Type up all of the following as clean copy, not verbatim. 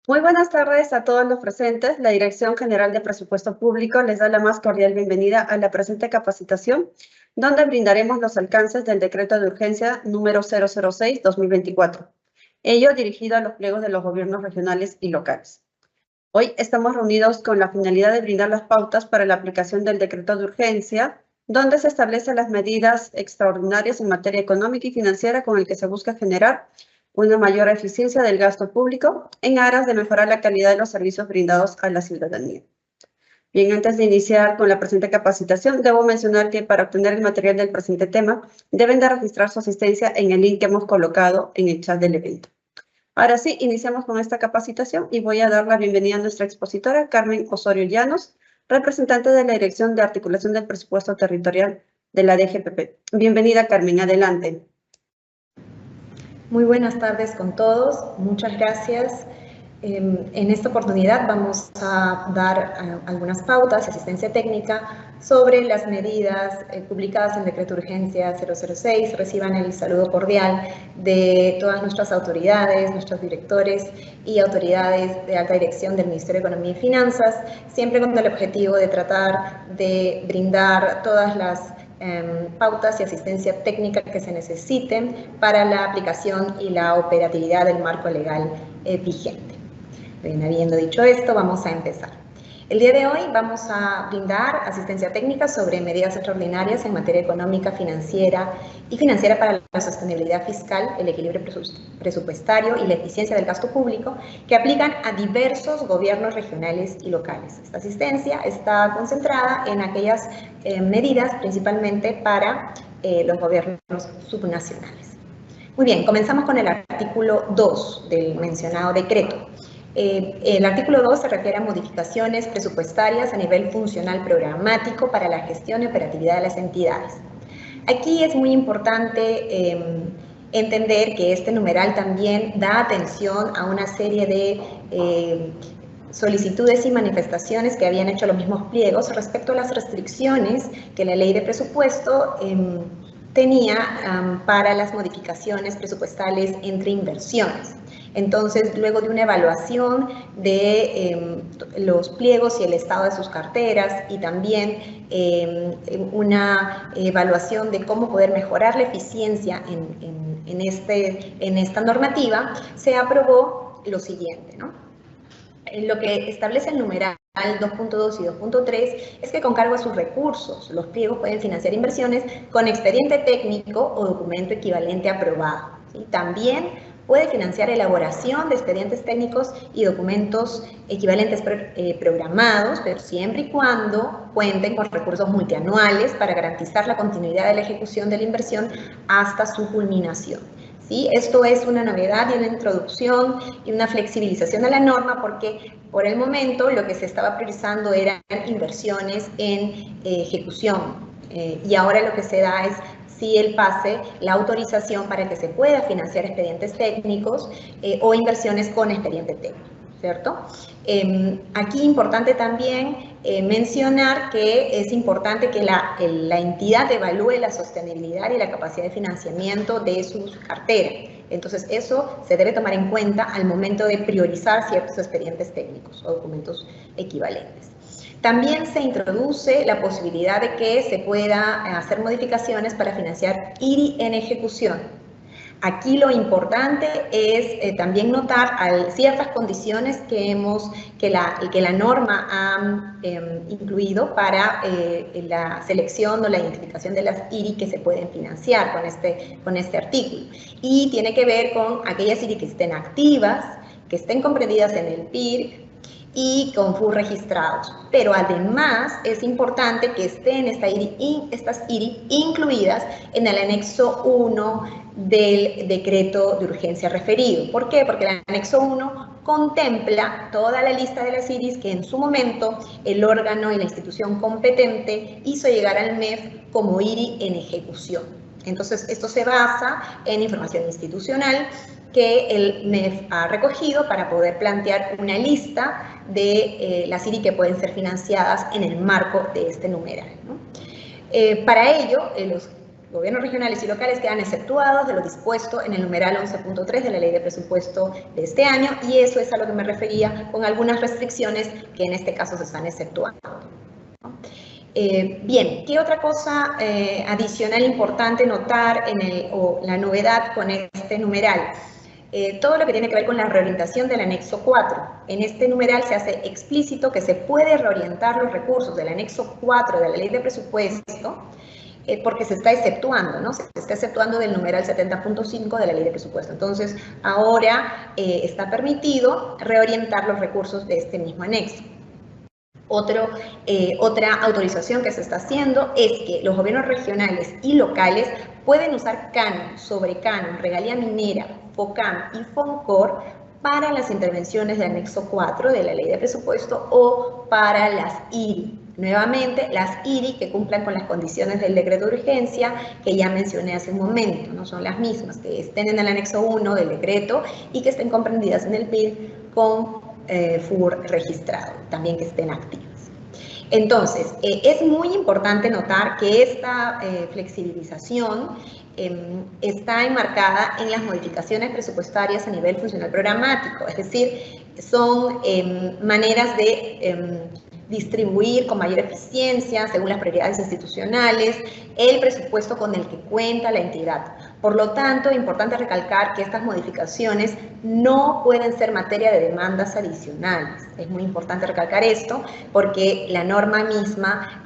Muy buenas tardes a todos los presentes. La Dirección General de Presupuesto Público les da la más cordial bienvenida a la presente capacitación, donde brindaremos los alcances del Decreto de Urgencia número 006-2024, ello dirigido a los pliegos de los gobiernos regionales y locales. Hoy estamos reunidos con la finalidad de brindar las pautas para la aplicación del Decreto de Urgencia, donde se establecen las medidas extraordinarias en materia económica y financiera con el que se busca generar una mayor eficiencia del gasto público en aras de mejorar la calidad de los servicios brindados a la ciudadanía. Bien, antes de iniciar con la presente capacitación, debo mencionar que para obtener el material del presente tema, deben de registrar su asistencia en el link que hemos colocado en el chat del evento. Ahora sí, iniciamos con esta capacitación y voy a dar la bienvenida a nuestra expositora, Carmen Osorio Llanos, representante de la Dirección de Articulación del Presupuesto Territorial de la DGPP. Bienvenida, Carmen, adelante. Muy buenas tardes con todos, muchas gracias. En esta oportunidad vamos a dar algunas pautas, asistencia técnica, sobre las medidas publicadas en Decreto de Urgencia 006. Reciban el saludo cordial de todas nuestras autoridades, nuestros directores y autoridades de alta dirección del Ministerio de Economía y Finanzas, siempre con el objetivo de tratar de brindar todas las pautas y asistencia técnica que se necesiten para la aplicación y la operatividad del marco legal vigente. Bien, habiendo dicho esto, vamos a empezar. El día de hoy vamos a brindar asistencia técnica sobre medidas extraordinarias en materia económica, financiera y financiera para la sostenibilidad fiscal, el equilibrio presupuestario y la eficiencia del gasto público que aplican a diversos gobiernos regionales y locales. Esta asistencia está concentrada en aquellas medidas principalmente para los gobiernos subnacionales. Muy bien, comenzamos con el artículo 2 del mencionado decreto. El artículo 2 se refiere a modificaciones presupuestarias a nivel funcional programático para la gestión y operatividad de las entidades. Aquí es muy importante entender que este numeral también da atención a una serie de solicitudes y manifestaciones que habían hecho los mismos pliegos respecto a las restricciones que la ley de presupuesto tenía para las modificaciones presupuestales entre inversiones. Entonces, luego de una evaluación de los pliegos y el estado de sus carteras y también una evaluación de cómo poder mejorar la eficiencia en esta normativa, se aprobó lo siguiente, ¿no? Lo que establece el numeral 2.2 y 2.3 es que con cargo a sus recursos, los pliegos pueden financiar inversiones con expediente técnico o documento equivalente aprobado, ¿sí? También puede financiar elaboración de expedientes técnicos y documentos equivalentes programados, pero siempre y cuando cuenten con recursos multianuales para garantizar la continuidad de la ejecución de la inversión hasta su culminación. ¿Sí? Esto es una novedad y una introducción y una flexibilización de la norma porque por el momento lo que se estaba priorizando eran inversiones en ejecución y ahora lo que se da es sí el pase, la autorización para que se pueda financiar expedientes técnicos o inversiones con expediente técnico, ¿cierto? Aquí importante también mencionar que es importante que la entidad evalúe la sostenibilidad y la capacidad de financiamiento de su cartera. Entonces, eso se debe tomar en cuenta al momento de priorizar ciertos expedientes técnicos o documentos equivalentes. También se introduce la posibilidad de que se pueda hacer modificaciones para financiar IRI en ejecución. Aquí lo importante es también notar ciertas condiciones que la norma ha incluido para la selección o la identificación de las IRI que se pueden financiar con este artículo. Y tiene que ver con aquellas IRI que estén activas, que estén comprendidas en el PIR, y con FUR registrados. Pero además es importante que estén estas IRI incluidas en el anexo 1 del decreto de urgencia referido. ¿Por qué? Porque el anexo 1 contempla toda la lista de las IRIs que en su momento el órgano y la institución competente hizo llegar al MEF como IRI en ejecución. Entonces, esto se basa en información institucional que el MEF ha recogido para poder plantear una lista de las IRI que pueden ser financiadas en el marco de este numeral, ¿no? Para ello, los gobiernos regionales y locales quedan exceptuados de lo dispuesto en el numeral 11.3 de la Ley de Presupuesto de este año, y eso es a lo que me refería con algunas restricciones que en este caso se están exceptuando. Bien, ¿qué otra cosa adicional importante notar o la novedad con este numeral? Todo lo que tiene que ver con la reorientación del anexo 4. En este numeral se hace explícito que se puede reorientar los recursos del anexo 4 de la Ley de Presupuesto porque se está exceptuando, ¿no? Se está exceptuando del numeral 70.5 de la Ley de Presupuesto. Entonces, ahora está permitido reorientar los recursos de este mismo anexo. Otra autorización que se está haciendo es que los gobiernos regionales y locales pueden usar canon, sobrecanon, regalía minera, FOCAM y FONCOR para las intervenciones del anexo 4 de la Ley de Presupuesto o para las IRI. Nuevamente, las IRI que cumplan con las condiciones del decreto de urgencia que ya mencioné hace un momento, no son las mismas, que estén en el anexo 1 del decreto y que estén comprendidas en el PIB con FUR registrado, también que estén activas. Entonces, es muy importante notar que esta flexibilización está enmarcada en las modificaciones presupuestarias a nivel funcional programático, es decir, son maneras de distribuir con mayor eficiencia, según las prioridades institucionales, el presupuesto con el que cuenta la entidad. Por lo tanto, es importante recalcar que estas modificaciones no pueden ser materia de demandas adicionales. Es muy importante recalcar esto porque la norma misma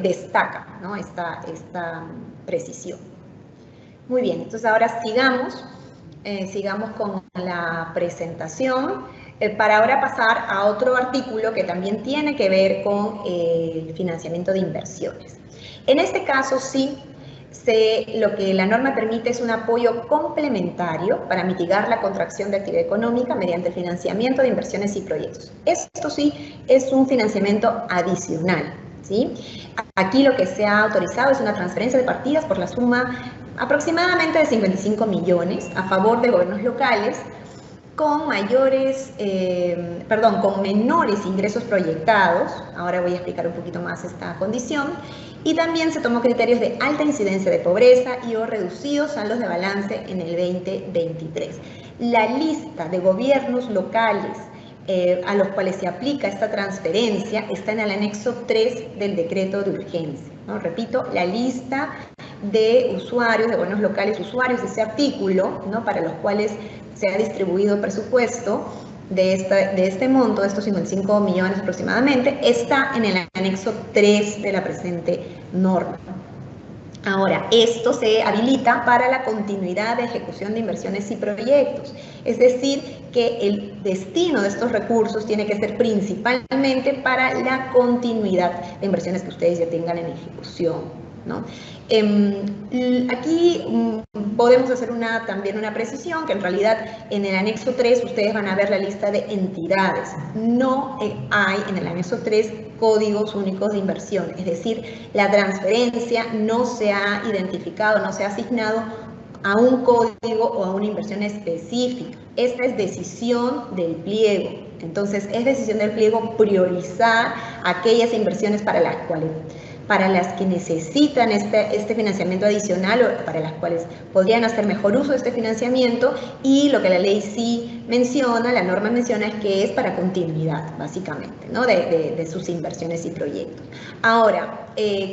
destaca, ¿no? esta precisión. Muy bien, entonces ahora sigamos con la presentación. Para ahora pasar a otro artículo que también tiene que ver con el financiamiento de inversiones. En este caso sí, lo que la norma permite es un apoyo complementario para mitigar la contracción de actividad económica mediante el financiamiento de inversiones y proyectos. Esto sí es un financiamiento adicional, ¿sí? Aquí lo que se ha autorizado es una transferencia de partidas por la suma aproximadamente de 55 millones a favor de gobiernos locales con menores ingresos proyectados. Ahora voy a explicar un poquito más esta condición. Y también se tomó criterios de alta incidencia de pobreza y o reducidos saldos de balance en el 2023. La lista de gobiernos locales a los cuales se aplica esta transferencia está en el anexo 3 del decreto de urgencia, ¿no? Repito, la lista de usuarios, de gobiernos locales, usuarios de ese artículo, ¿no? Para los cuales se ha distribuido presupuesto de este monto, de estos 55 millones aproximadamente, está en el anexo 3 de la presente norma. Ahora, esto se habilita para la continuidad de ejecución de inversiones y proyectos, es decir, que el destino de estos recursos tiene que ser principalmente para la continuidad de inversiones que ustedes ya tengan en ejecución, ¿no? Aquí podemos hacer también una precisión, que en realidad en el anexo 3 ustedes van a ver la lista de entidades. No hay en el anexo 3 códigos únicos de inversión, es decir, la transferencia no se ha identificado, no se ha asignado a un código o a una inversión específica. Esta es decisión del pliego. Entonces, es decisión del pliego priorizar aquellas inversiones para las que necesitan este financiamiento adicional o para las cuales podrían hacer mejor uso de este financiamiento, y lo que la ley sí menciona, la norma menciona, es que es para continuidad, básicamente, ¿no? de sus inversiones y proyectos. Ahora,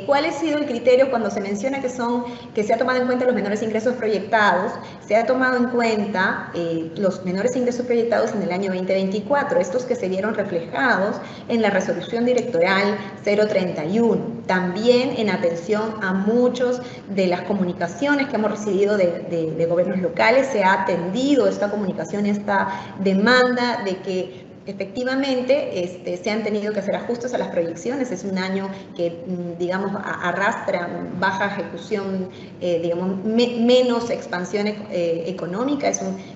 ¿cuál ha sido el criterio cuando se menciona que se ha tomado en cuenta los menores ingresos proyectados? Se ha tomado en cuenta los menores ingresos proyectados en el año 2024, estos que se vieron reflejados en la resolución directoral 031. También en atención a muchos de las comunicaciones que hemos recibido de gobiernos locales, se ha atendido esta comunicación, esta demanda de que efectivamente se han tenido que hacer ajustes a las proyecciones. Es un año que, digamos, arrastra baja ejecución, digamos, menos expansión económica.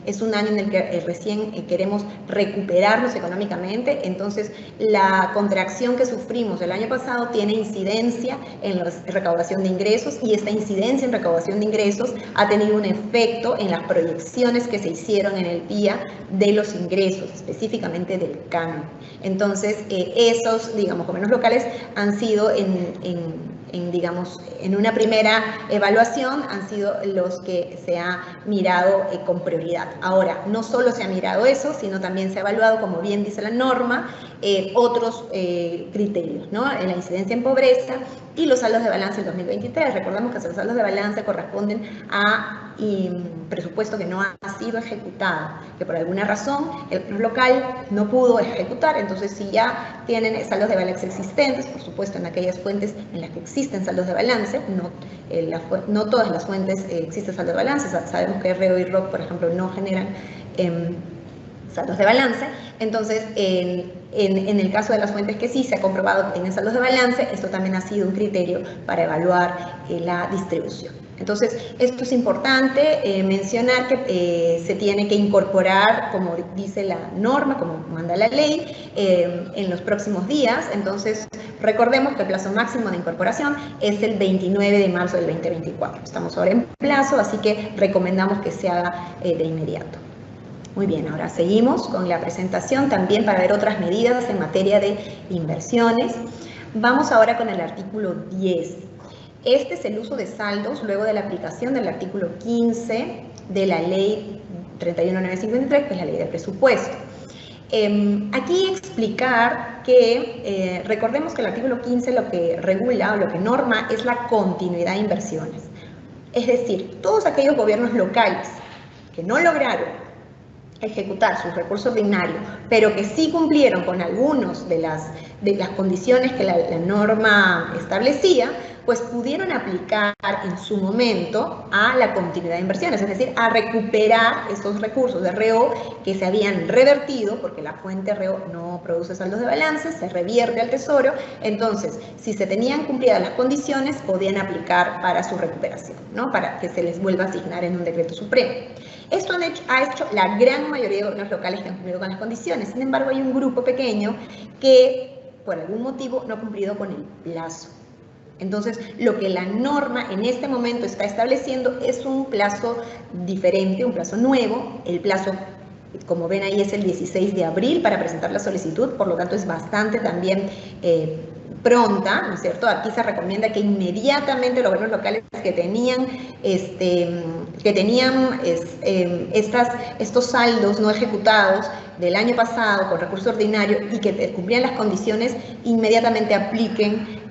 Es un año en el que recién queremos recuperarnos económicamente. Entonces, la contracción que sufrimos el año pasado tiene incidencia en la recaudación de ingresos, y esta incidencia en recaudación de ingresos ha tenido un efecto en las proyecciones que se hicieron en el PIA de los ingresos, específicamente del canon. Entonces, esos, digamos, gobiernos locales han sido digamos, en una primera evaluación han sido los que se ha mirado con prioridad. Ahora, no solo se ha mirado eso, sino también se ha evaluado, como bien dice la norma, otros criterios, ¿no? En la incidencia en pobreza y los saldos de balance del 2023. Recordamos que los saldos de balance corresponden a presupuesto que no ha sido ejecutado, que por alguna razón el plan local no pudo ejecutar. Entonces, si ya tienen saldos de balance existentes, por supuesto en aquellas fuentes en las que existen saldos de balance, no todas las fuentes existen saldos de balance, sabemos que REO y ROC, por ejemplo, no generan saldos de balance. Entonces, en el caso de las fuentes que sí se ha comprobado que tienen saldos de balance, esto también ha sido un criterio para evaluar la distribución. Entonces, esto es importante mencionar que se tiene que incorporar, como dice la norma, como manda la ley, en los próximos días. Entonces, recordemos que el plazo máximo de incorporación es el 29 de marzo del 2024. Estamos ahora en plazo, así que recomendamos que se haga de inmediato. Muy bien, ahora seguimos con la presentación también para ver otras medidas en materia de inversiones. Vamos ahora con el artículo 10. Este es el uso de saldos luego de la aplicación del artículo 15 de la ley 31953, que es la ley de presupuesto. Aquí explicar que recordemos que el artículo 15 lo que regula o lo que norma es la continuidad de inversiones. Es decir, todos aquellos gobiernos locales que no lograron ejecutar sus recursos ordinarios, pero que sí cumplieron con algunos de las condiciones que la norma establecía, pues pudieron aplicar en su momento a la continuidad de inversiones, es decir, a recuperar esos recursos de REO que se habían revertido, porque la fuente REO no produce saldos de balance, se revierte al Tesoro. Entonces, si se tenían cumplidas las condiciones, podían aplicar para su recuperación, ¿no? Para que se les vuelva a asignar en un decreto supremo. Esto ha hecho la gran mayoría de gobiernos locales que han cumplido con las condiciones. Sin embargo, hay un grupo pequeño que, por algún motivo, no ha cumplido con el plazo. Entonces, lo que la norma en este momento está estableciendo es un plazo diferente, un plazo nuevo. El plazo, como ven ahí, es el 16 de abril para presentar la solicitud, por lo tanto es bastante también pronta, ¿no es cierto? Aquí se recomienda que inmediatamente los gobiernos locales que tenían estos saldos no ejecutados del año pasado con recurso ordinario y que cumplían las condiciones, inmediatamente apliquen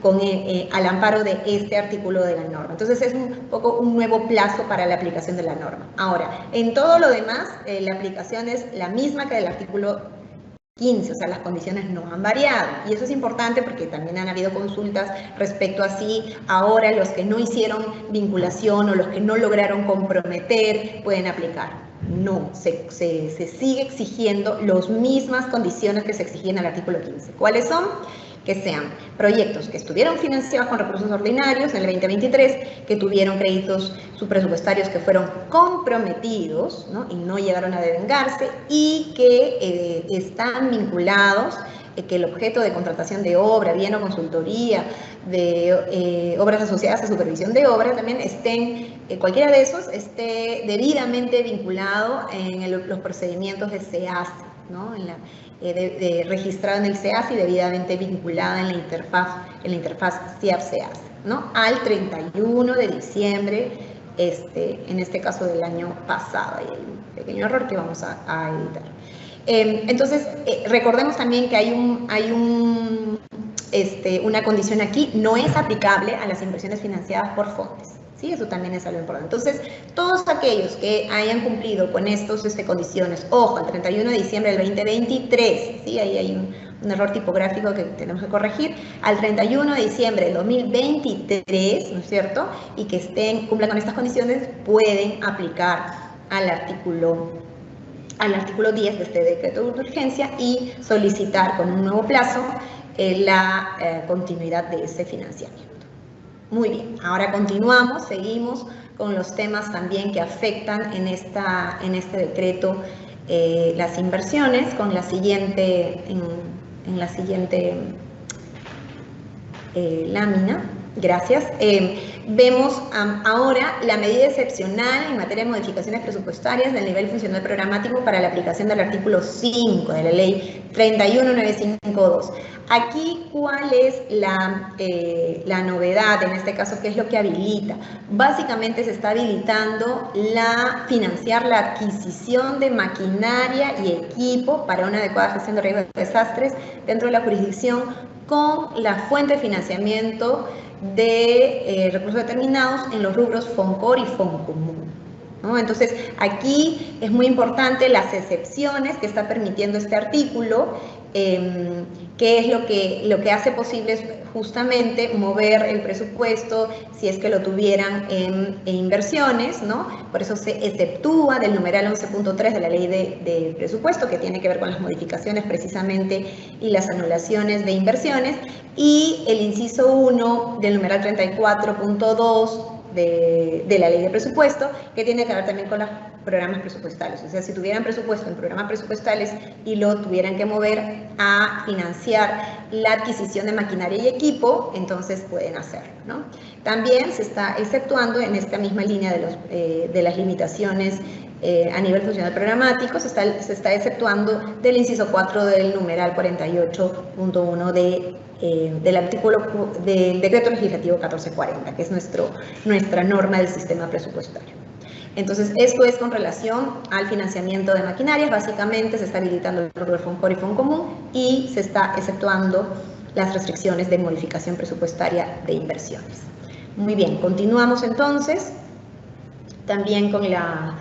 al amparo de este artículo de la norma. Entonces es un poco un nuevo plazo para la aplicación de la norma. Ahora, en todo lo demás, la aplicación es la misma que del artículo 15, o sea, las condiciones no han variado. Y eso es importante porque también han habido consultas respecto a si ahora los que no hicieron vinculación o los que no lograron comprometer pueden aplicar. No, se sigue exigiendo las mismas condiciones que se exigían en el artículo 15. ¿Cuáles son? Que sean proyectos que estuvieron financiados con recursos ordinarios en el 2023, que tuvieron créditos subpresupuestarios que fueron comprometidos, ¿no? Y no llegaron a devengarse, y que están vinculados, que el objeto de contratación de obra, bien o consultoría, de obras asociadas a supervisión de obra, también cualquiera de esos esté debidamente vinculado en los procedimientos de SEACE, ¿no? Registrado en el SEACE y debidamente vinculada en la interfaz CIAP-SEACE, ¿no? Al 31 de diciembre, en este caso del año pasado. Hay un pequeño error que vamos a editar. Entonces, recordemos también que hay una condición aquí: no es aplicable a las inversiones financiadas por fondos. ¿Sí? Eso también es algo importante. Entonces, todos aquellos que hayan cumplido con estas condiciones, ojo, el 31 de diciembre del 2023, ¿sí? Ahí hay un error tipográfico que tenemos que corregir, al 31 de diciembre del 2023, ¿no es cierto? Y que cumplan con estas condiciones, pueden aplicar al artículo 10 de este decreto de urgencia y solicitar con un nuevo plazo la continuidad de ese financiamiento. Muy bien, ahora continuamos, seguimos con los temas también que afectan en este decreto las inversiones, con la siguiente, en la siguiente lámina. Gracias. Vemos ahora la medida excepcional en materia de modificaciones presupuestarias del nivel funcional programático para la aplicación del artículo 5 de la ley 31952. Aquí, ¿cuál es la novedad en este caso? ¿Qué es lo que habilita? Básicamente se está habilitando financiar la adquisición de maquinaria y equipo para una adecuada gestión de riesgos de desastres dentro de la jurisdicción con la fuente de financiamiento de recursos determinados en los rubros FONCOR y FONCOMUN, ¿no? Entonces, aquí es muy importante las excepciones que está permitiendo este artículo, que es lo que hace posible justamente mover el presupuesto si es que lo tuvieran en inversiones, ¿no? Por eso se exceptúa del numeral 11.3 de la ley de presupuesto, que tiene que ver con las modificaciones precisamente y las anulaciones de inversiones, y el inciso 1 del numeral 34.2 de la ley de presupuesto, que tiene que ver también con los programas presupuestales. O sea, si tuvieran presupuesto en programas presupuestales y lo tuvieran que mover a financiar la adquisición de maquinaria y equipo, entonces pueden hacerlo, ¿no? También se está exceptuando en esta misma línea de las limitaciones a nivel funcional programático, se está exceptuando del inciso 4 del numeral 48.1 del artículo del decreto legislativo 1440, que es nuestra norma del sistema presupuestario. Entonces, esto es con relación al financiamiento de maquinarias. Básicamente se está habilitando el rubro FONCOR y FONCOMUN y se está exceptuando las restricciones de modificación presupuestaria de inversiones. Muy bien, continuamos entonces también con la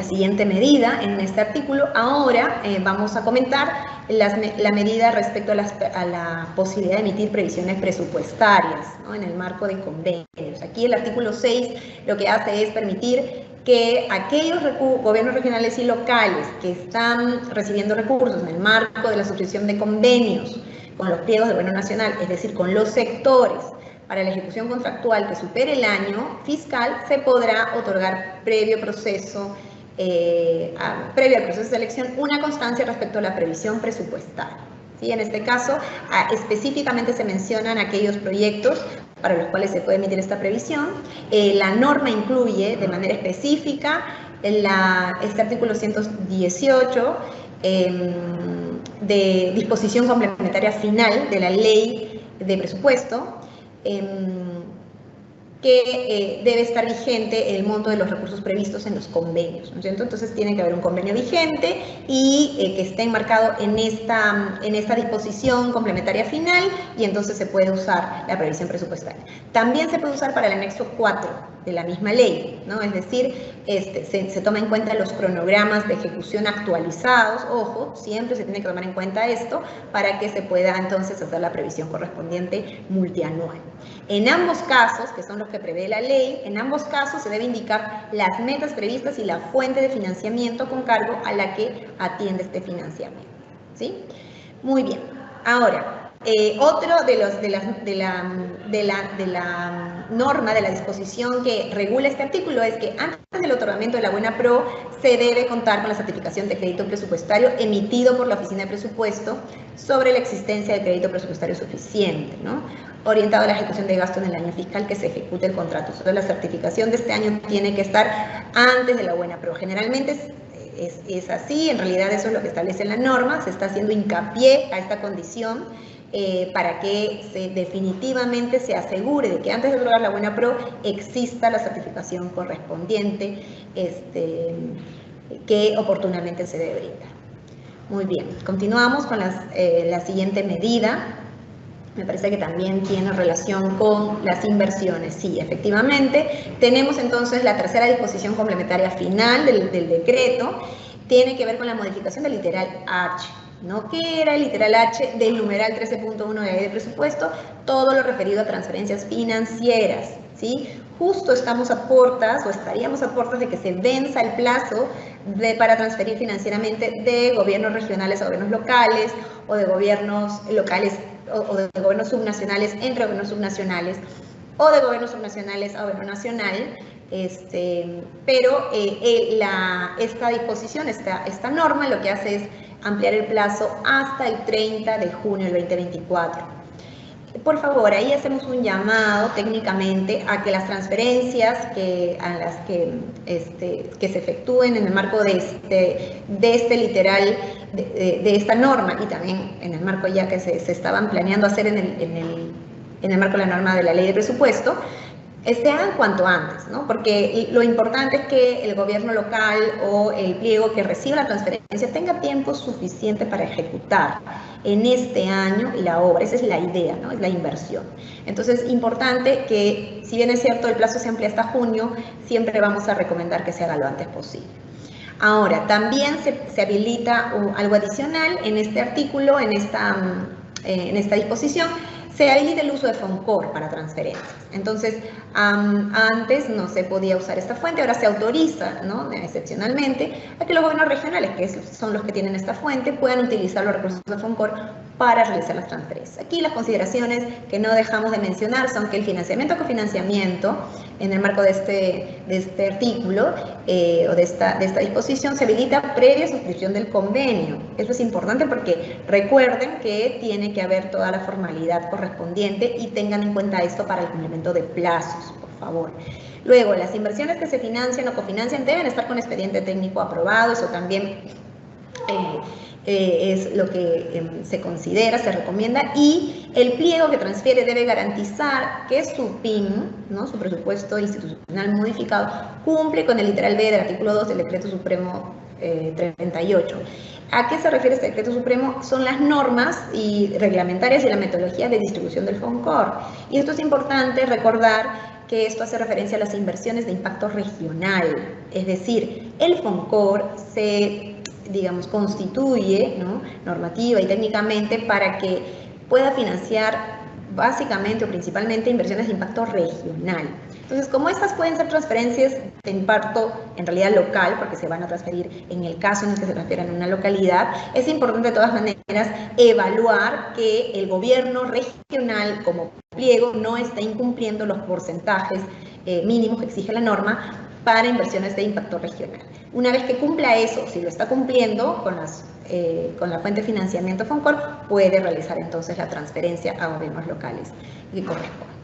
siguiente medida en este artículo. Ahora vamos a comentar la medida respecto a la posibilidad de emitir previsiones presupuestarias, ¿no? En el marco de convenios. Aquí el artículo 6 lo que hace es permitir que aquellos gobiernos regionales y locales que están recibiendo recursos en el marco de la suscripción de convenios con los pliegos del gobierno nacional, es decir, con los sectores, para la ejecución contractual que supere el año fiscal, se podrá otorgar previo al proceso de selección una constancia respecto a la previsión presupuestaria. ¿Sí? En este caso, específicamente se mencionan aquellos proyectos para los cuales se puede emitir esta previsión. La norma incluye de manera específica este artículo 118 de disposición complementaria final de la ley de presupuesto, que debe estar vigente el monto de los recursos previstos en los convenios, ¿no es cierto? Entonces tiene que haber un convenio vigente y que esté enmarcado en esta disposición complementaria final, y entonces se puede usar la previsión presupuestaria. También se puede usar para el anexo 4 de la misma ley, ¿no? Es decir, se toma en cuenta los cronogramas de ejecución actualizados. Ojo, siempre se tiene que tomar en cuenta esto para que se pueda entonces hacer la previsión correspondiente multianual. En ambos casos, que son los que prevé la ley, en ambos casos se debe indicar las metas previstas y la fuente de financiamiento con cargo a la que atiende este financiamiento, ¿sí? Muy bien. Ahora, otro de la norma, de la disposición que regula este artículo, es que antes del otorgamiento de la buena pro se debe contar con la certificación de crédito presupuestario emitido por la Oficina de Presupuesto sobre la existencia de crédito presupuestario suficiente, ¿no? Orientado a la ejecución de gasto en el año fiscal que se ejecute el contrato. Entonces, la certificación de este año tiene que estar antes de la buena pro. Generalmente es así, en realidad eso es lo que establece la norma, se está haciendo hincapié a esta condición para que definitivamente se asegure de que antes de lograr la buena pro exista la certificación correspondiente que oportunamente se debe brindar. Muy bien, continuamos con la siguiente medida. Me parece que también tiene relación con las inversiones. Sí, efectivamente. Tenemos entonces la tercera disposición complementaria final del decreto. Tiene que ver con la modificación del literal H, ¿no? ¿Qué era el literal H del numeral 13.1 de la ley de presupuesto? Todo lo referido a transferencias financieras, ¿sí? Justo estamos a puertas, o estaríamos a puertas de que se venza el plazo para transferir financieramente de gobiernos regionales a gobiernos locales, o de gobiernos locales o de gobiernos subnacionales entre gobiernos subnacionales, o de gobiernos subnacionales a gobierno nacional. Pero esta disposición, esta norma, lo que hace es ampliar el plazo hasta el 30 de junio del 2024. por favor, ahí hacemos un llamado técnicamente a que las transferencias que se efectúen en el marco de esta norma, y también en el marco ya que se estaban planeando hacer en el marco de la norma de la ley de presupuesto, se hagan cuanto antes, ¿no? Porque lo importante es que el gobierno local o el pliego que reciba la transferencia tenga tiempo suficiente para ejecutar en este año la obra. Esa es la idea, ¿no? Es la inversión. Entonces, importante que, si bien es cierto, el plazo se amplía hasta junio, siempre vamos a recomendar que se haga lo antes posible. Ahora, también se habilita algo adicional en este artículo, en esta disposición. Se habilita el uso de FONCOR para transferencias. Entonces, antes no se podía usar esta fuente, ahora se autoriza, ¿no?, excepcionalmente, a que los gobiernos regionales, que son los que tienen esta fuente, puedan utilizar los recursos de FONCOR para realizar las transferencias. Aquí las consideraciones que no dejamos de mencionar son que el financiamiento o cofinanciamiento, en el marco de este artículo o de esta disposición, se habilita previa suscripción del convenio. Eso es importante porque recuerden que tiene que haber toda la formalidad correspondiente y tengan en cuenta esto para el cumplimiento de plazos, por favor. Luego, las inversiones que se financian o cofinancian deben estar con expediente técnico aprobado. Eso también es lo que se considera, se recomienda, y el pliego que transfiere debe garantizar que su PIM, ¿no?, su presupuesto institucional modificado, cumple con el literal B del artículo 2 del Decreto Supremo 38. ¿A qué se refiere este Decreto Supremo? Son las normas reglamentarias y la metodología de distribución del FONCOR. Y esto es importante recordar, que esto hace referencia a las inversiones de impacto regional. Es decir, el FONCOR se, digamos, constituye, ¿no?, normativa y técnicamente para que pueda financiar básicamente o principalmente inversiones de impacto regional. Entonces, como estas pueden ser transferencias de impacto en realidad local, porque se van a transferir en el caso en el que se transfieran en una localidad, es importante de todas maneras evaluar que el gobierno regional como pliego no está incumpliendo los porcentajes mínimos que exige la norma para inversiones de impacto regional. Una vez que cumpla eso, si lo está cumpliendo con la fuente de financiamiento FONCOR, puede realizar entonces la transferencia a gobiernos locales que corresponda.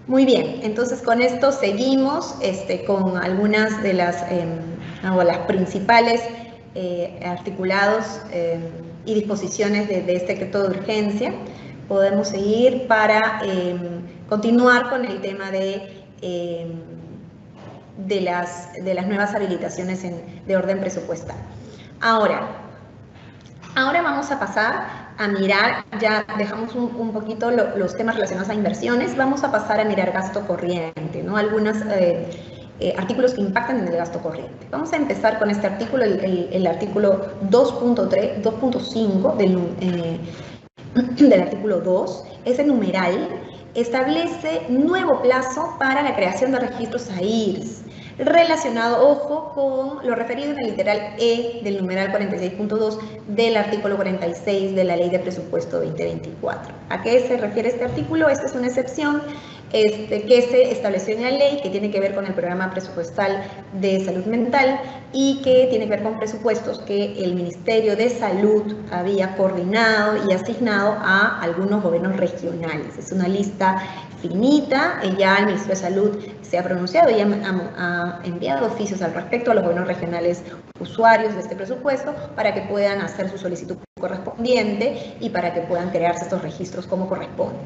Muy bien, entonces con esto seguimos con algunas de las principales articulados y disposiciones de este decreto de urgencia. Podemos seguir para continuar con el tema de las nuevas habilitaciones de orden presupuestal. Ahora vamos a pasar a mirar, ya dejamos un poquito los temas relacionados a inversiones, vamos a pasar a mirar gasto corriente, ¿no? Algunos artículos que impactan en el gasto corriente. Vamos a empezar con este artículo, el artículo 2.5 del artículo 2, ese numeral establece nuevo plazo para la creación de registros AIRS, relacionado, ojo, con lo referido en el literal E del numeral 46.2 del artículo 46 de la Ley de Presupuesto 2024. ¿A qué se refiere este artículo? Esta es una excepción que se estableció en la ley, que tiene que ver con el programa presupuestal de salud mental y que tiene que ver con presupuestos que el Ministerio de Salud había coordinado y asignado a algunos gobiernos regionales. Es una lista finita, ya el Ministerio de Salud se ha pronunciado y ha enviado oficios al respecto a los gobiernos regionales usuarios de este presupuesto para que puedan hacer su solicitud correspondiente y para que puedan crearse estos registros como corresponde.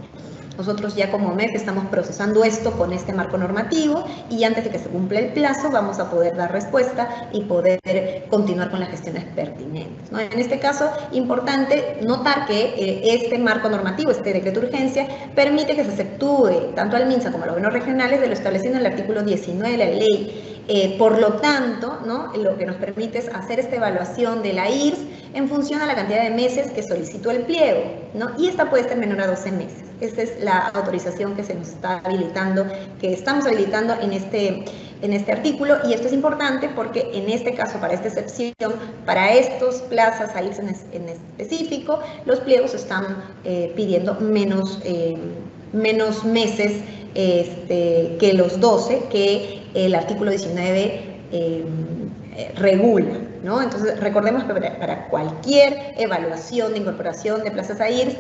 Nosotros ya como MEF estamos procesando esto con este marco normativo y antes de que se cumpla el plazo vamos a poder dar respuesta y poder continuar con las gestiones pertinentes, ¿no? En este caso, importante notar que este marco normativo, este decreto de urgencia, permite que se exceptúe tanto al MINSA como a los gobiernos regionales de lo establecido en el artículo 19 de la ley. Por lo tanto, ¿no?, lo que nos permite es hacer esta evaluación de la IRS en función a la cantidad de meses que solicitó el pliego, ¿no? Y esta puede ser menor a 12 meses. Esta es la autorización que se nos está habilitando, que estamos habilitando en este artículo, y esto es importante porque en este caso, para esta excepción, para estos plazas AIRS en específico, los pliegos están pidiendo menos meses que los 12 que el artículo 19 regula, ¿no? Entonces, recordemos que para cualquier evaluación de incorporación de plazas AIRS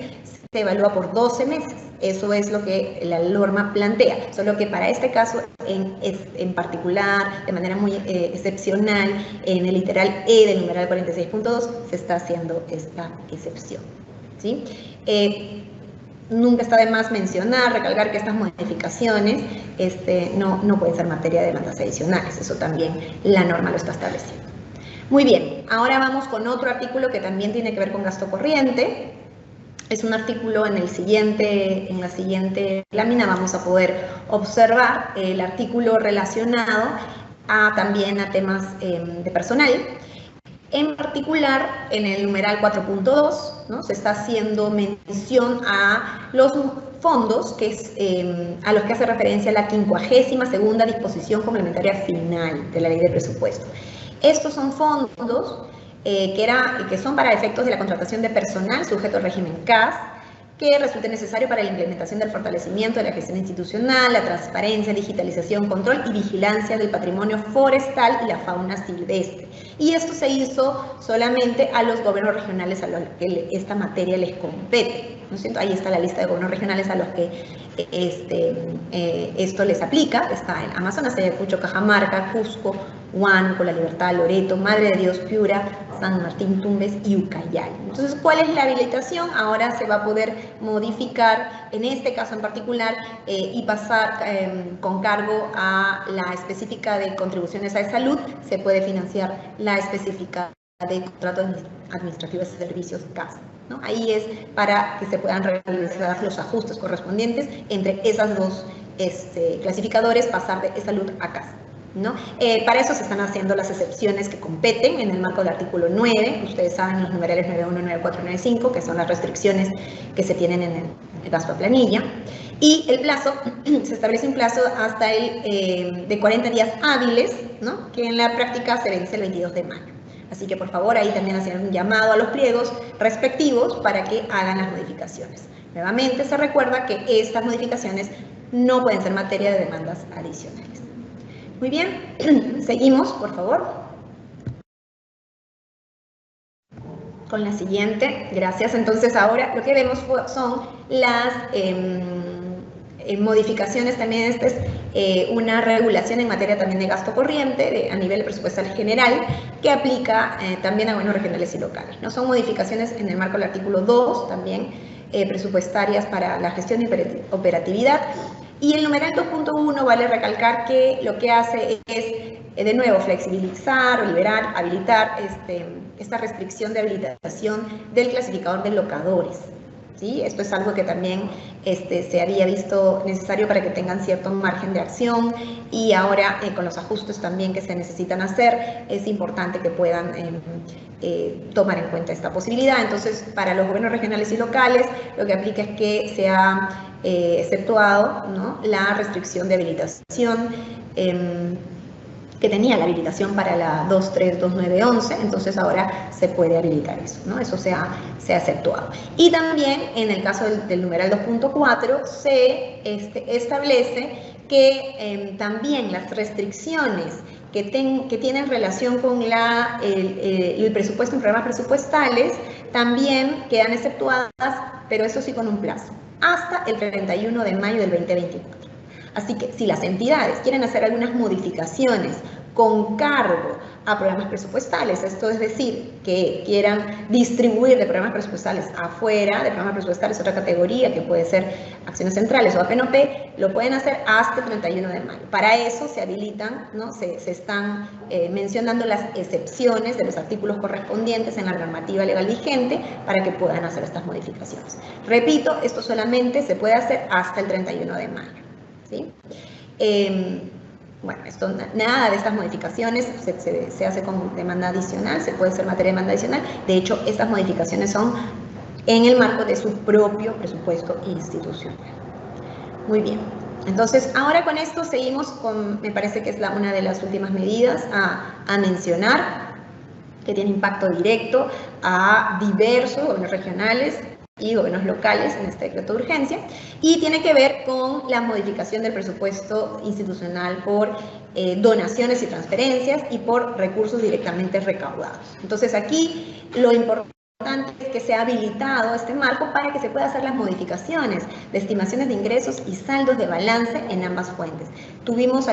se evalúa por 12 meses. Eso es lo que la norma plantea, solo que para este caso en particular, de manera muy excepcional, en el literal E del numeral 46.2 se está haciendo esta excepción, ¿sí? Nunca está de más mencionar, recalcar que estas modificaciones no pueden ser materia de demandas adicionales. Eso también la norma lo está estableciendo. Muy bien, ahora vamos con otro artículo que también tiene que ver con gasto corriente. Es un artículo en la siguiente lámina vamos a poder observar el artículo relacionado también a temas de personal. En particular, en el numeral 4.2, ¿no? Se está haciendo mención a los fondos a los que hace referencia la 52ª disposición complementaria final de la ley de presupuesto. Estos son fondos que son para efectos de la contratación de personal sujeto al régimen CAS, que resulte necesario para la implementación del fortalecimiento de la gestión institucional, la transparencia, digitalización, control y vigilancia del patrimonio forestal y la fauna silvestre. Y esto se hizo solamente a los gobiernos regionales a los que esta materia les compete, ¿no es cierto? Ahí está la lista de gobiernos regionales a los que esto les aplica. Está en Amazonas, Ayacucho, Cajamarca, Cusco, Huánuco, La Libertad, Loreto, Madre de Dios, Piura, San Martín, Tumbes y Ucayali. Entonces, ¿cuál es la habilitación? Ahora se va a poder modificar, en este caso en particular, y pasar con cargo a la específica de contribuciones a salud. Se puede financiar la específica de contratos administrativos de servicios CAS, ¿no? Ahí es para que se puedan realizar los ajustes correspondientes entre esas dos clasificadores, pasar de salud a CAS, ¿no? Para eso se están haciendo las excepciones que competen en el marco del artículo 9, ustedes saben, los numerales 91, 94, 95, que son las restricciones que se tienen en el gasto a planilla, y el plazo, se establece un plazo hasta de 40 días hábiles, ¿no? Que en la práctica se vence el 22 de mayo. Así que por favor ahí también hacen un llamado a los pliegos respectivos para que hagan las modificaciones. Nuevamente se recuerda que estas modificaciones no pueden ser materia de demandas adicionales. Muy bien, seguimos, por favor. Con la siguiente, gracias. Entonces ahora lo que vemos son las modificaciones también. Esta es una regulación en materia también de gasto corriente a nivel presupuestal general que aplica también a gobiernos regionales y locales, ¿no? Son modificaciones en el marco del artículo 2 también presupuestarias para la gestión y operatividad. Y el numeral 2.1 vale recalcar que lo que hace es, de nuevo, flexibilizar o liberar, habilitar esta restricción de habilitación del clasificador de locadores, ¿sí? Esto es algo que también se había visto necesario para que tengan cierto margen de acción, y ahora con los ajustes también que se necesitan hacer, es importante que puedan tomar en cuenta esta posibilidad. Entonces, para los gobiernos regionales y locales, lo que aplica es que se ha exceptuado, ¿no?, la restricción de habilitación que tenía la habilitación para la 2.3.2.9.11, entonces ahora se puede habilitar eso, ¿no? Eso se ha exceptuado. Y también en el caso del numeral 2.4 se establece que también las restricciones que tienen relación con el presupuesto en programas presupuestales también quedan exceptuadas, pero eso sí con un plazo, hasta el 31 de mayo del 2024. Así que si las entidades quieren hacer algunas modificaciones con cargo a programas presupuestales, esto es decir, que quieran distribuir de programas presupuestales afuera, de programas presupuestales otra categoría, que puede ser acciones centrales o APNOP, lo pueden hacer hasta el 31 de mayo. Para eso se habilitan, ¿no?, se están mencionando las excepciones de los artículos correspondientes en la normativa legal vigente para que puedan hacer estas modificaciones. Repito, esto solamente se puede hacer hasta el 31 de mayo. ¿Sí? Bueno, nada de estas modificaciones se hace con demanda adicional, se puede hacer materia de demanda adicional. De hecho, estas modificaciones son en el marco de su propio presupuesto institucional. Muy bien. Entonces, ahora con esto seguimos con, me parece que es una de las últimas medidas a mencionar, que tiene impacto directo a diversos gobiernos regionales y gobiernos locales en este decreto de urgencia, y tiene que ver con la modificación del presupuesto institucional por donaciones y transferencias y por recursos directamente recaudados. Entonces aquí lo importante es que sea habilitado este marco para que se pueda hacer las modificaciones de estimaciones de ingresos y saldos de balance en ambas fuentes. Tuvimos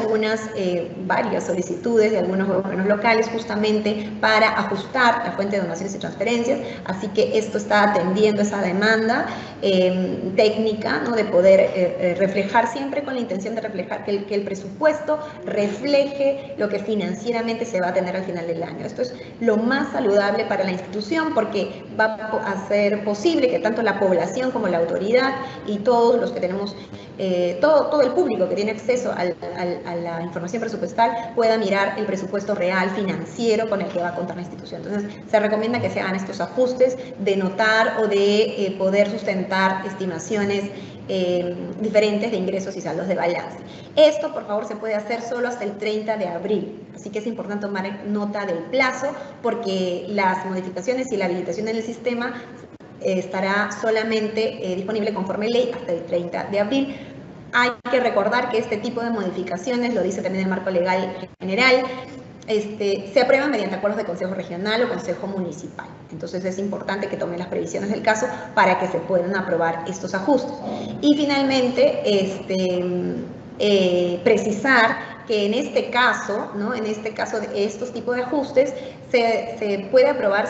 varias solicitudes de algunos gobiernos locales justamente para ajustar la fuente de donaciones y transferencias, así que esto está atendiendo esa demanda técnica, ¿no? De poder reflejar siempre con la intención de reflejar que el presupuesto refleje lo que financieramente se va a tener al final del año. Esto es lo más saludable para la institución porque va a hacer posible que tanto la población como la autoridad y todos los que tenemos, todo el público que tiene acceso a la información presupuestal pueda mirar el presupuesto real financiero con el que va a contar la institución. Entonces, se recomienda que se hagan estos ajustes de notar o de poder sustentar estimaciones diferentes de ingresos y saldos de balance. Esto, por favor, se puede hacer solo hasta el 30 de abril, así que es importante tomar nota del plazo porque las modificaciones y la habilitación en el sistema estará solamente disponible conforme ley hasta el 30 de abril. Hay que recordar que este tipo de modificaciones, lo dice también el marco legal general, se aprueban mediante acuerdos de consejo regional o consejo municipal. Entonces es importante que tomen las previsiones del caso para que se puedan aprobar estos ajustes. Y finalmente, precisar que en este caso, ¿no? En este caso de estos tipos de ajustes, se podrá aprobar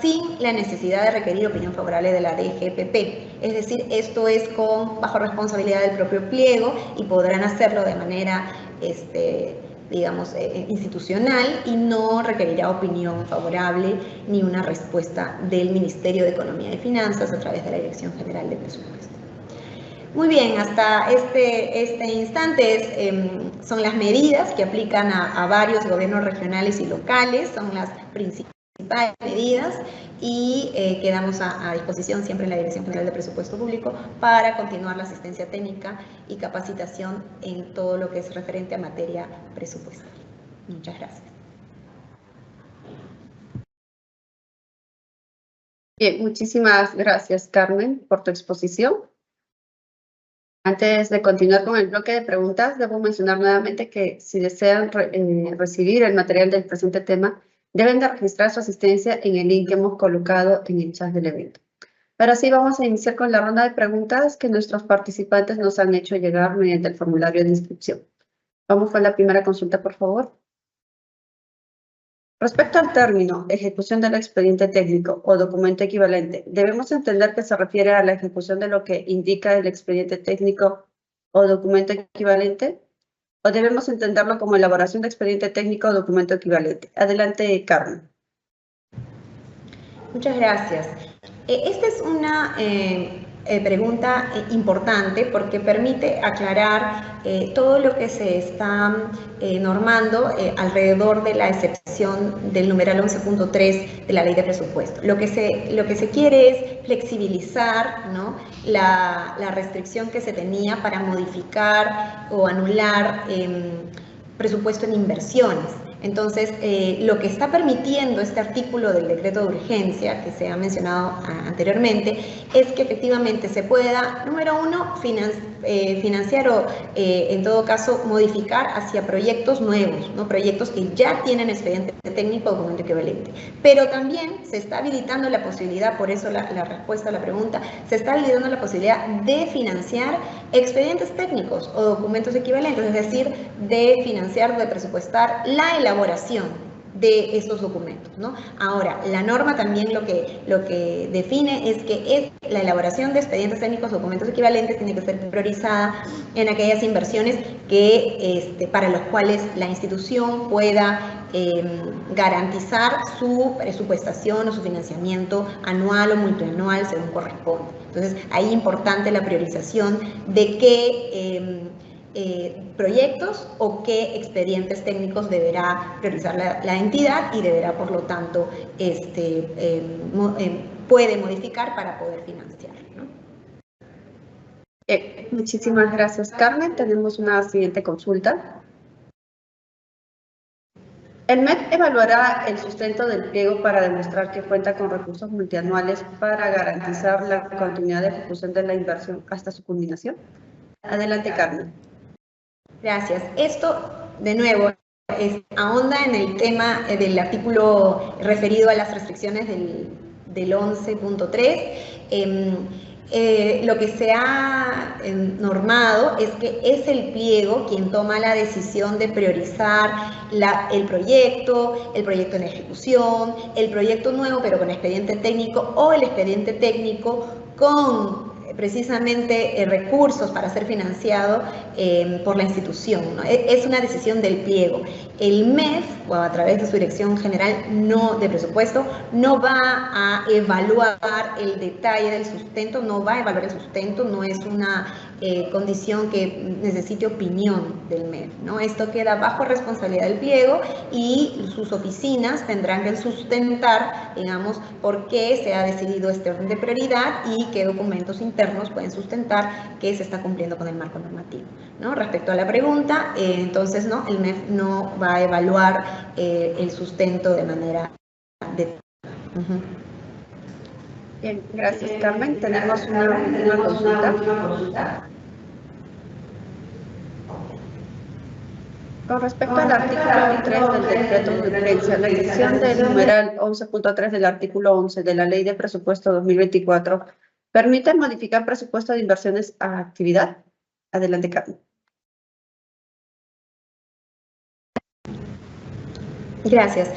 sin la necesidad de requerir opinión favorable de la DGPP. Es decir, esto es bajo responsabilidad del propio pliego y podrán hacerlo de manera digamos, institucional y no requerirá opinión favorable ni una respuesta del Ministerio de Economía y Finanzas a través de la Dirección General de Presupuesto. Muy bien, hasta este instante son las medidas que aplican a varios gobiernos regionales y locales, son las principales medidas y quedamos a disposición siempre en la Dirección General de Presupuesto Público para continuar la asistencia técnica y capacitación en todo lo que es referente a materia presupuestaria. Muchas gracias. Bien, muchísimas gracias, Carmen, por tu exposición. Antes de continuar con el bloque de preguntas, debo mencionar nuevamente que si desean recibir el material del presente tema, deben de registrar su asistencia en el link que hemos colocado en el chat del evento. Ahora sí, vamos a iniciar con la ronda de preguntas que nuestros participantes nos han hecho llegar mediante el formulario de inscripción. Vamos con la primera consulta, por favor. Respecto al término ejecución del expediente técnico o documento equivalente, ¿debemos entender que se refiere a la ejecución de lo que indica el expediente técnico o documento equivalente? ¿O debemos entenderlo como elaboración de expediente técnico o documento equivalente? Adelante, Carmen. Muchas gracias. Esta es una pregunta importante porque permite aclarar todo lo que se está normando alrededor de la excepción del numeral 11.3 de la Ley de Presupuesto. Lo que se quiere es flexibilizar, ¿no?, la restricción que se tenía para modificar o anular presupuesto en inversiones. Entonces, lo que está permitiendo este artículo del decreto de urgencia que se ha mencionado anteriormente es que efectivamente se pueda, número uno, financiar o en todo caso modificar hacia proyectos nuevos, ¿no?, proyectos que ya tienen expediente técnico o documento equivalente. Pero también se está habilitando la posibilidad, por eso la respuesta a la pregunta, se está habilitando la posibilidad de financiar expedientes técnicos o documentos equivalentes, es decir, de financiar o de presupuestar la elaboración de estos documentos, ¿no? Ahora, la norma también lo que define es que la elaboración de expedientes técnicos o documentos equivalentes tiene que ser priorizada en aquellas inversiones que, para las cuales la institución pueda garantizar su presupuestación o su financiamiento anual o multianual según corresponde. Entonces, ahí es importante la priorización de qué proyectos o qué expedientes técnicos deberá priorizar la entidad y deberá, por lo tanto, puede modificar para poder financiar, ¿no? Muchísimas gracias, Carmen. Tenemos una siguiente consulta. El MEP evaluará el sustento del pliego para demostrar que cuenta con recursos multianuales para garantizar la continuidad de ejecución de la inversión hasta su culminación. Adelante, Carmen. Gracias. Esto, de nuevo, ahonda en el tema del artículo referido a las restricciones del 11.3. Lo que se ha normado es que es el pliego quien toma la decisión de priorizar el proyecto en ejecución, el proyecto nuevo pero con expediente técnico o el expediente técnico con precisamente recursos para ser financiado por la institución, ¿no? Es una decisión del pliego. El MEF, o a través de su Dirección General de Presupuesto, no va a evaluar el detalle del sustento, no va a evaluar el sustento, no es una condición que necesite opinión del MEF, ¿no? Esto queda bajo responsabilidad del pliego y sus oficinas tendrán que sustentar, digamos, por qué se ha decidido este orden de prioridad y qué documentos internos pueden sustentar que se está cumpliendo con el marco normativo, ¿no? Respecto a la pregunta, entonces, ¿no? El MEF no va a evaluar el sustento de manera detallada. Bien, gracias, Carmen. Tenemos una consulta. Con respecto al artículo 3 del decreto de urgencia, la sección del numeral 11.3 del artículo 11 de la Ley de Presupuesto 2024 permite modificar presupuesto de inversiones a actividad. Adelante, Carmen. Gracias.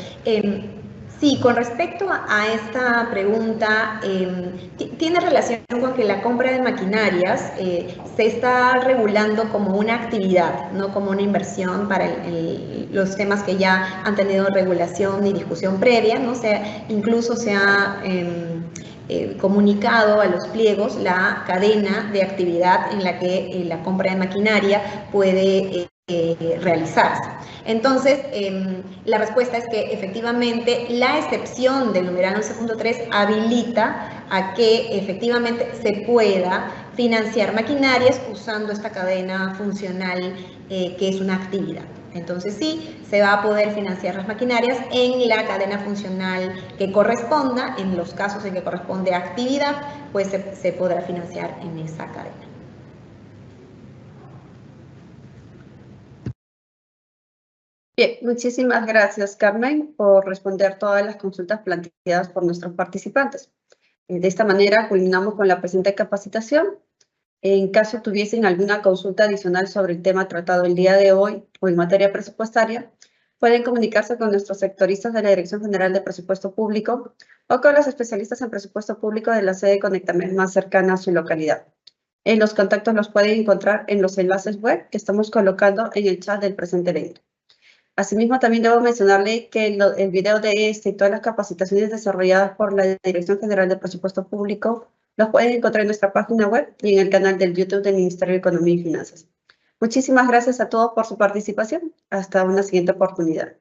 Sí, con respecto a esta pregunta, tiene relación con que la compra de maquinarias se está regulando como una actividad, no como una inversión para los temas que ya han tenido regulación y discusión previa, ¿no? Incluso se ha comunicado a los pliegos la cadena de actividad en la que la compra de maquinaria puede realizarse. Entonces, la respuesta es que efectivamente la excepción del numeral 11.3 habilita a que efectivamente se pueda financiar maquinarias usando esta cadena funcional que es una actividad. Entonces sí, se va a poder financiar las maquinarias en la cadena funcional que corresponda. En los casos en que corresponde a actividad, pues se podrá financiar en esa cadena. Bien, muchísimas gracias, Carmen, por responder todas las consultas planteadas por nuestros participantes. De esta manera, culminamos con la presente capacitación. En caso tuviesen alguna consulta adicional sobre el tema tratado el día de hoy o en materia presupuestaria, pueden comunicarse con nuestros sectoristas de la Dirección General de Presupuesto Público o con los especialistas en presupuesto público de la sede Conectamed más cercana a su localidad. Los contactos los pueden encontrar en los enlaces web que estamos colocando en el chat del presente evento. Asimismo, también debo mencionarle que el video de este y todas las capacitaciones desarrolladas por la Dirección General de Presupuesto Público los pueden encontrar en nuestra página web y en el canal del YouTube del Ministerio de Economía y Finanzas. Muchísimas gracias a todos por su participación. Hasta una siguiente oportunidad.